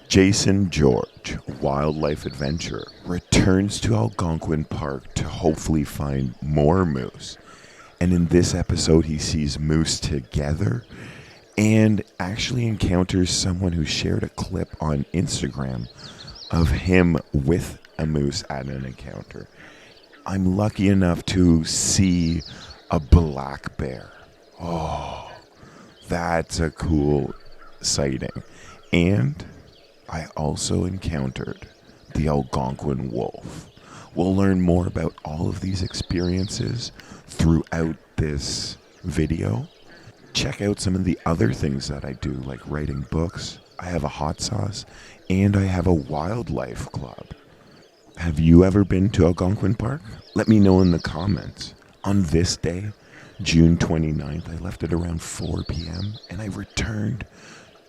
Jason George, wildlife adventurer, returns to Algonquin Park to hopefully find more moose. And in this episode, he sees moose together and actually encounters someone who shared a clip on Instagram of him with a moose at an encounter. I'm lucky enough to see a black bear. Oh, that's a cool sighting. And I also encountered the Algonquin Wolf. We'll learn more about all of these experiences throughout this video. Check out some of the other things that I do, like writing books. I have a hot sauce, and I have a wildlife club. Have you ever been to Algonquin Park? Let me know in the comments. On this day, June 29th, I left at around 4 p.m. and I returned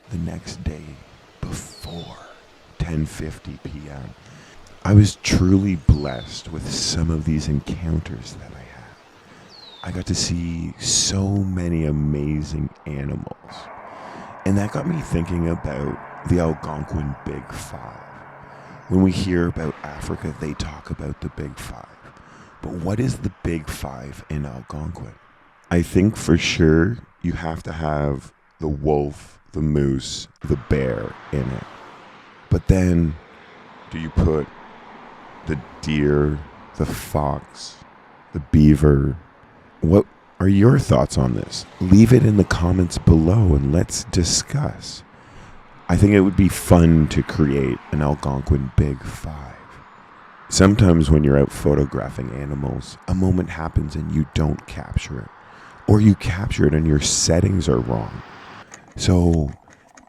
the next day before 10:50 p.m. I was truly blessed with some of these encounters that I had. I got to see so many amazing animals. And that got me thinking about the Algonquin Big Five. When we hear about Africa, they talk about the Big Five. But what is the Big Five in Algonquin? I think for sure you have to have the wolf, the moose, the bear in it. But then, do you put the deer, the fox, the beaver? What are your thoughts on this? Leave it in the comments below and let's discuss. I think it would be fun to create an Algonquin Big Five. Sometimes when you're out photographing animals, a moment happens and you don't capture it. Or you capture it and your settings are wrong. So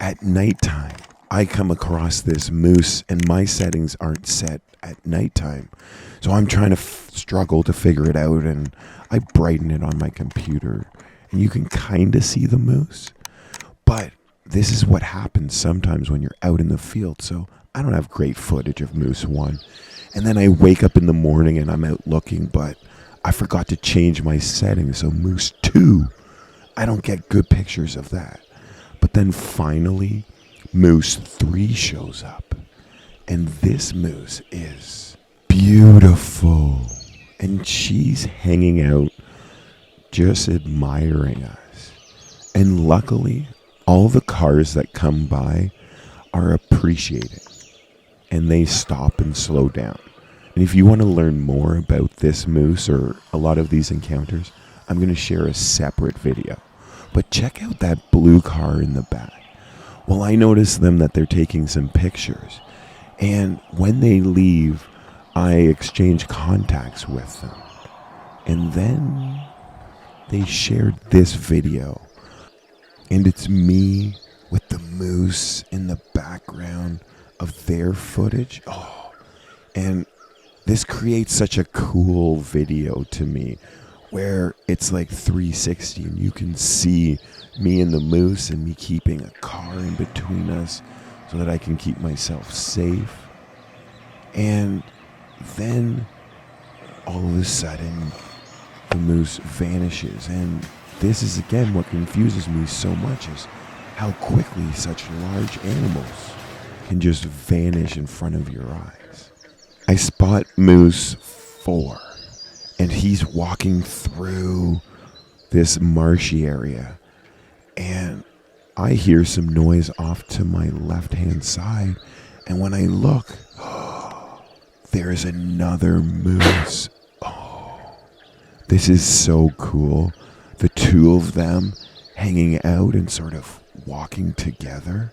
at nighttime, I come across this moose and my settings aren't set at nighttime. So I'm trying to struggle to figure it out, and I brighten it on my computer and you can kind of see the moose. But this is what happens sometimes when you're out in the field. So I don't have great footage of moose 1. And then I wake up in the morning and I'm out looking, but I forgot to change my settings. So moose 2, I don't get good pictures of that. But then finally, moose 3 shows up. And this moose is beautiful. And she's hanging out, just admiring us. And luckily, all the cars that come by are appreciating. And they stop and slow down. And if you want to learn more about this moose or a lot of these encounters, I'm going to share a separate video. But check out that blue car in the back. Well, I noticed them that they're taking some pictures. And when they leave, I exchange contacts with them. And then they shared this video. And it's me with the moose in the background of their footage. Oh, and this creates such a cool video to me, where it's like 360 and you can see me and the moose and me keeping a car in between us so that I can keep myself safe. And then all of a sudden the moose vanishes. And this is again what confuses me so much, is how quickly such large animals can just vanish in front of your eyes. I spot moose 4, and he's walking through this marshy area, and I hear some noise off to my left-hand side, and when I look, there's another moose. Oh, this is so cool. The two of them hanging out and sort of walking together.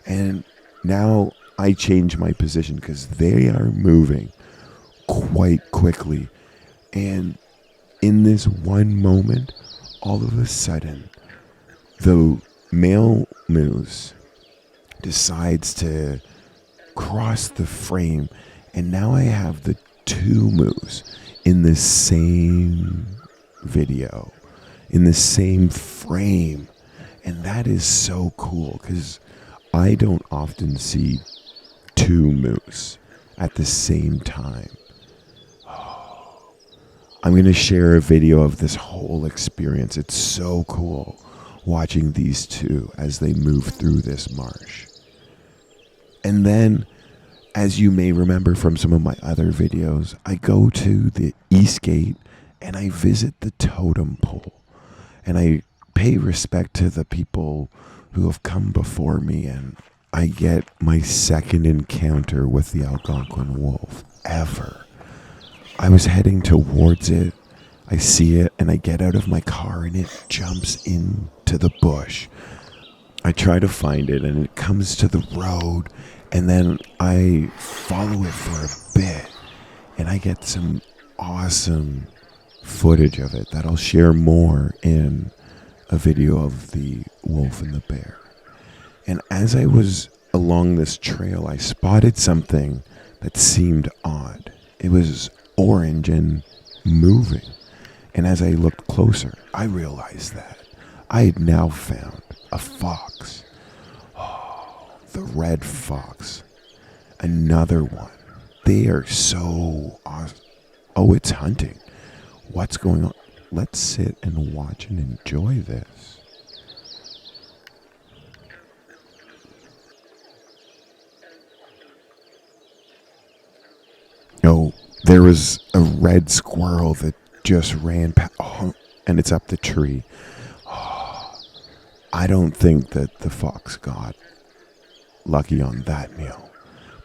And now I change my position because they are moving quite quickly. And in this one moment, all of a sudden, the male moose decides to cross the frame. And now I have the 2 moose in the same video, in the same frame. And that is so cool because I don't often see 2 moose at the same time. Oh, I'm going to share a video of this whole experience. It's so cool watching these two as they move through this marsh. And then, as you may remember from some of my other videos, I go to the East Gate and I visit the totem pole. And I pay respect to the people who have come before me, and I get my second encounter with the Algonquin Wolf ever. I was heading towards it. I see it and I get out of my car and it jumps into the bush. I try to find it and it comes to the road, and then I follow it for a bit and I get some awesome footage of it that I'll share more in a video of the wolf and the bear. And as I was along this trail, I spotted something that seemed odd. It was orange and moving. And as I looked closer, I realized that I had now found a fox. Oh, the red fox. Another one. They are so awesome. Oh, it's hunting. What's going on? Let's sit and watch and enjoy this. Oh, there was a red squirrel that just ran past. Oh, and it's up the tree. Oh, I don't think that the fox got lucky on that meal.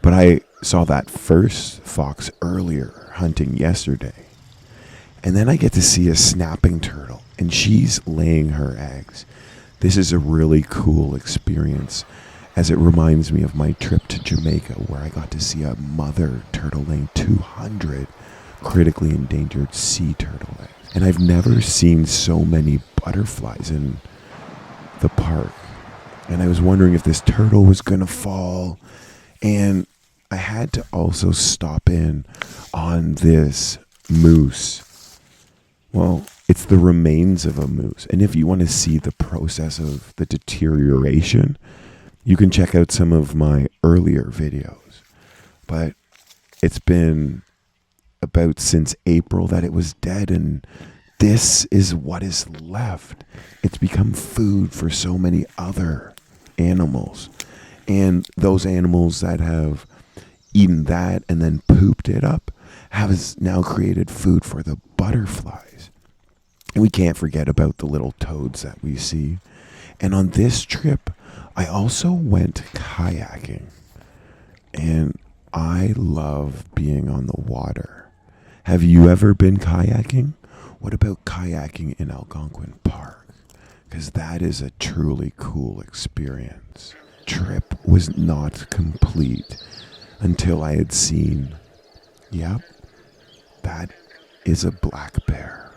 But I saw that first fox earlier hunting yesterday. And then I get to see a snapping turtle, and she's laying her eggs. This is a really cool experience, as it reminds me of my trip to Jamaica, where I got to see a mother turtle laying 200 critically endangered sea turtle eggs. And I've never seen so many butterflies in the park. And I was wondering if this turtle was going to fall. And I had to also stop in on this moose. Well, it's the remains of a moose. And if you want to see the process of the deterioration, you can check out some of my earlier videos. But it's been about since April that it was dead, and this is what is left. It's become food for so many other animals. And those animals that have eaten that and then pooped it up has now created food for the butterflies. And we can't forget about the little toads that we see. And on this trip, I also went kayaking. And I love being on the water. Have you ever been kayaking? What about kayaking in Algonquin Park? Because that is a truly cool experience. Trip was not complete until I had seen, yep, that is a black bear.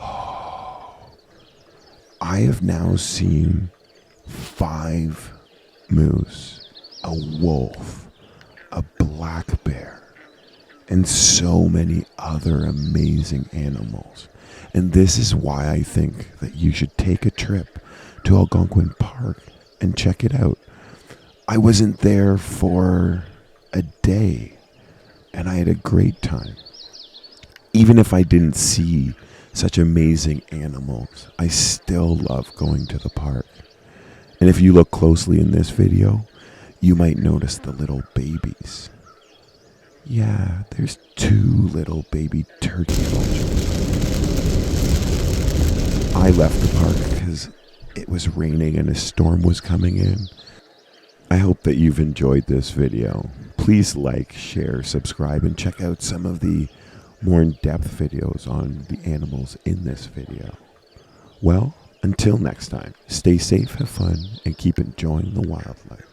Oh, I have now seen 5 moose, a wolf, a black bear, and so many other amazing animals. And this is why I think that you should take a trip to Algonquin Park and check it out. I wasn't there for a day, and I had a great time. Even if I didn't see such amazing animals, I still love going to the park. And if you look closely in this video, you might notice the little babies. Yeah, there's 2 little baby turkey vultures. I left the park because it was raining and a storm was coming in. I hope that you've enjoyed this video. Please like, share, subscribe, and check out some of the more in-depth videos on the animals in this video. Well, until next time, stay safe, have fun, and keep enjoying the wildlife.